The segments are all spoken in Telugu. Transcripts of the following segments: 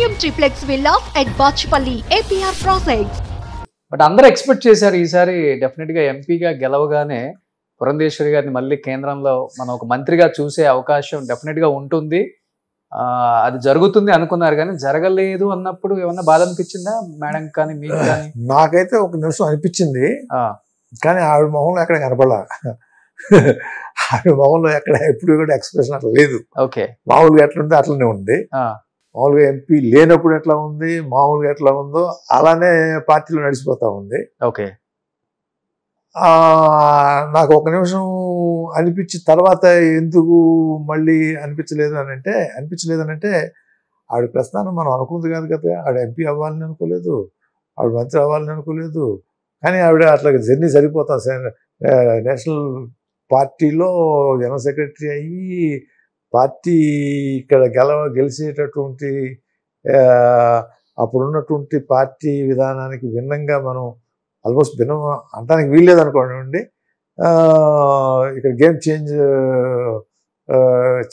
Premium triplex villas at Bachpalli, APR Projects. But అందరూ ఎక్స్పెక్ట్ చేశారు ఈసారి డెఫినెట్గా ఎంపీగా గెలవగానే పురంధేశ్వరి గారిని మళ్ళీ కేంద్రంలో మనం ఒక మంత్రిగా చూసే అవకాశం డెఫినెట్గా ఉంటుంది, అది జరుగుతుంది అనుకున్నారు. కానీ జరగలేదు అన్నప్పుడు ఏమన్నా బాధ అనిపించిందా మేడం కానీ మీకు కానీ? నాకైతే ఒక నిమిషం అనిపించింది, కానీ ఆవిడ మొహంలో ఎక్కడ కనపడలా. ఆవిడ మొహంలో ఎక్కడ ఎప్పుడు కూడా ఎక్స్ప్రెషన్ అట్లా లేదు. ఓకే, మామూలుగా ఎట్లుంటే అట్లనే ఉంది. మామూలుగా ఎంపీ లేనప్పుడు ఎట్లా ఉంది, మామూలుగా ఎట్లా ఉందో అలానే పార్టీలో నడిచిపోతా ఉంది. ఓకే, నాకు ఒక నిమిషం అనిపించి తర్వాత ఎందుకు మళ్ళీ అనిపించలేదు అని అంటే ఆవిడ ప్రస్థానం మనం అనుకుంది కాదు కదా. ఆవిడ ఎంపీ అవ్వాలని అనుకోలేదు, ఆవిడ మంత్రి అవ్వాలని అనుకోలేదు. కానీ ఆవిడ అట్లా జర్నీ సరిపోతాం. నేషనల్ పార్టీలో జనరల్ సెక్రటరీ అయ్యి పార్టీ ఇక్కడ గెలిచేటటువంటి అప్పుడున్నటువంటి పార్టీ విధానానికి భిన్నంగా మనం ఆల్మోస్ట్ భిన్నం అంటానికి వీల్లేదు అనుకోండి, ఇక్కడ గేమ్ చేంజ్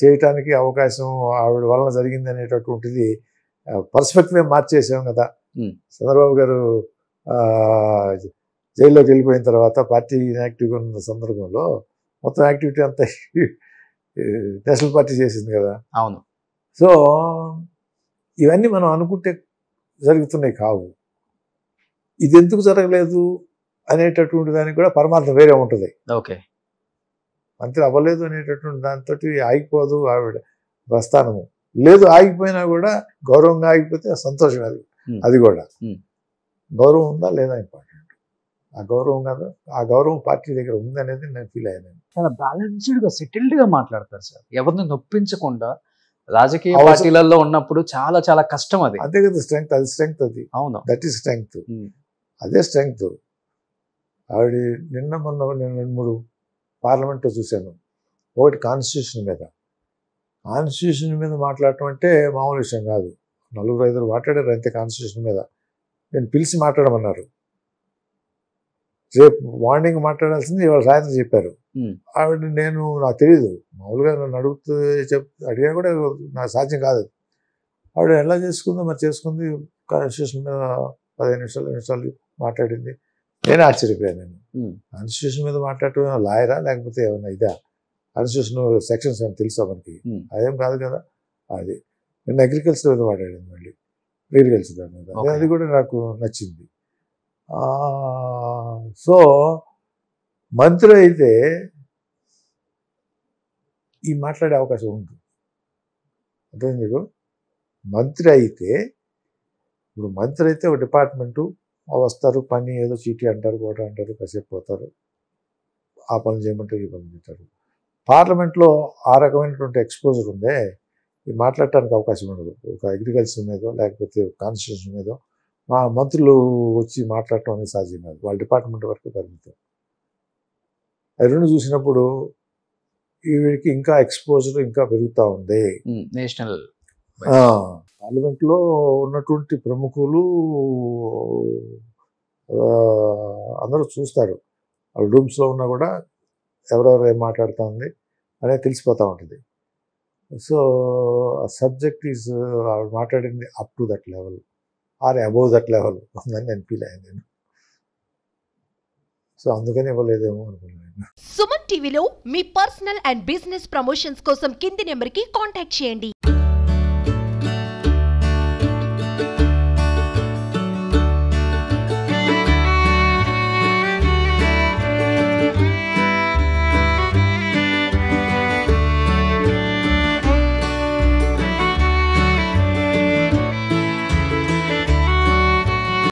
చేయటానికి అవకాశం ఆవిడ వలన జరిగింది అనేటటువంటిది పర్స్పెక్టివ్ మార్చేసాం కదా. చంద్రబాబు గారు జైల్లోకి వెళ్ళిపోయిన తర్వాత పార్టీ ఇన్యాక్టివ్గా ఉన్న సందర్భంలో మొత్తం యాక్టివిటీ అంతా నేషనల్ పార్టీ చేసింది కదా. అవును. సో ఇవన్నీ మనం అనుకుంటే జరుగుతున్నాయి కావు. ఇది ఎందుకు జరగలేదు అనేటటువంటి దానికి కూడా పరమార్థం వేరే ఉంటుంది. ఓకే, మంత్రి అవ్వలేదు అనేటటువంటి దాంతో ఆగిపోదు ఆవిడ ప్రస్థానము. లేదు ఆగిపోయినా కూడా గౌరవంగా ఆగిపోతే సంతోషం. అది కూడా గౌరవం ఉందా లేదా ఇంపార్టెంట్. ఆ గౌరవం కాదు, ఆ గౌరవం పార్టీ దగ్గర ఉంది అనేది నేను ఫీల్ అయ్యాను. చాలా బ్యాలెన్స్డ్గా సెటిల్డ్గా మాట్లాడతారు సార్, ఎవరిని నొప్పించకుండా. రాజకీయ పార్టీలలో ఉన్నప్పుడు చాలా చాలా కష్టం అది. అదే కదా స్ట్రెంగ్త్, అది స్ట్రెంగ్త్. అది అవును, దట్ ఈస్ స్ట్రెంగ్త్. అదే స్ట్రెంగ్త్. ఆవిడ నిన్న 2-3 పార్లమెంట్లో చూశాను. ఒకటి కాన్స్టిట్యూషన్ మీద మాట్లాడటం అంటే మామూలు విషయం కాదు. 4-5 మాట్లాడారు అంతే కాన్స్టిట్యూషన్ మీద. నేను పిలిచి మాట్లాడమన్నారు. రేపు మార్నింగ్ మాట్లాడాల్సింది ఇవాళ సాయంత్రం చెప్పారు. ఆవిడ నాకు తెలియదు, మామూలుగా నన్ను అడిగా కూడా నాకు సాధ్యం కాదు. ఆవిడ ఎలా చేసుకుందో మరి చేసుకుంది. కాన్స్టిట్యూషన్ మీద 15 నిమిషాలు మాట్లాడింది. నేను ఆశ్చర్యపోయాను. కాన్స్టిట్యూషన్ మీద మాట్లాడటం లాయరా లేకపోతే ఏమన్నా ఇదా? కాన్స్టిట్యూషన్ సెక్షన్స్ ఏమైనా తెలుసా మనకి? అదేం కాదు కదా. అది నేను అగ్రికల్చర్ మీద మాట్లాడింది, మళ్ళీ అగ్రికల్చర్ దాని మీద. అది కూడా నాకు నచ్చింది. సో మంత్రి అయితే ఈ మాట్లాడే అవకాశం ఉంది. అంటే మీకు మంత్రి అయితే ఒక డిపార్ట్మెంటు వస్తారు, పని ఏదో చీటీ అంటారు, కోట అంటారు, కాసేపు పోతారు, ఆ పనులు చేయమంటారు, ఈ పనులు చేస్తారు. పార్లమెంట్లో ఆ రకమైనటువంటి ఎక్స్పోజర్ ఉందే, ఇది మాట్లాడటానికి అవకాశం ఉండదు. ఒక అగ్రికల్చర్ మీదో లేకపోతే కాన్స్టిట్యూషన్ మీదో మా మంత్రులు వచ్చి మాట్లాడటం అనేది సాధ్యం కాదు. వాళ్ళ డిపార్ట్మెంట్ వరకు పరిమితం. అది రెండు చూసినప్పుడు వీడికి ఇంకా ఎక్స్పోజర్ ఇంకా పెరుగుతూ ఉంది. నేషనల్ పార్లమెంట్లో ఉన్నటువంటి ప్రముఖులు అందరూ చూస్తారు. వాళ్ళ రూమ్స్లో ఉన్నా కూడా ఎవరెవరు ఏం మాట్లాడుతూ ఉంది అనేది తెలిసిపోతూ ఉంటుంది. సో ఆ సబ్జెక్ట్ ఈజ్ మాట్లాడింది up to that level or above that level ఉందని నేను ఫీల్ అయ్యాను నేను. సో అందుకని ఇవ్వలేదేమో అనుకున్నాను. సుమన్ టీవీలో మీ పర్సనల్ అండ్ బిజినెస్ ప్రమోషన్స్ కోసం కింది నెంబర్కి కాంటాక్ట్ చేయండి.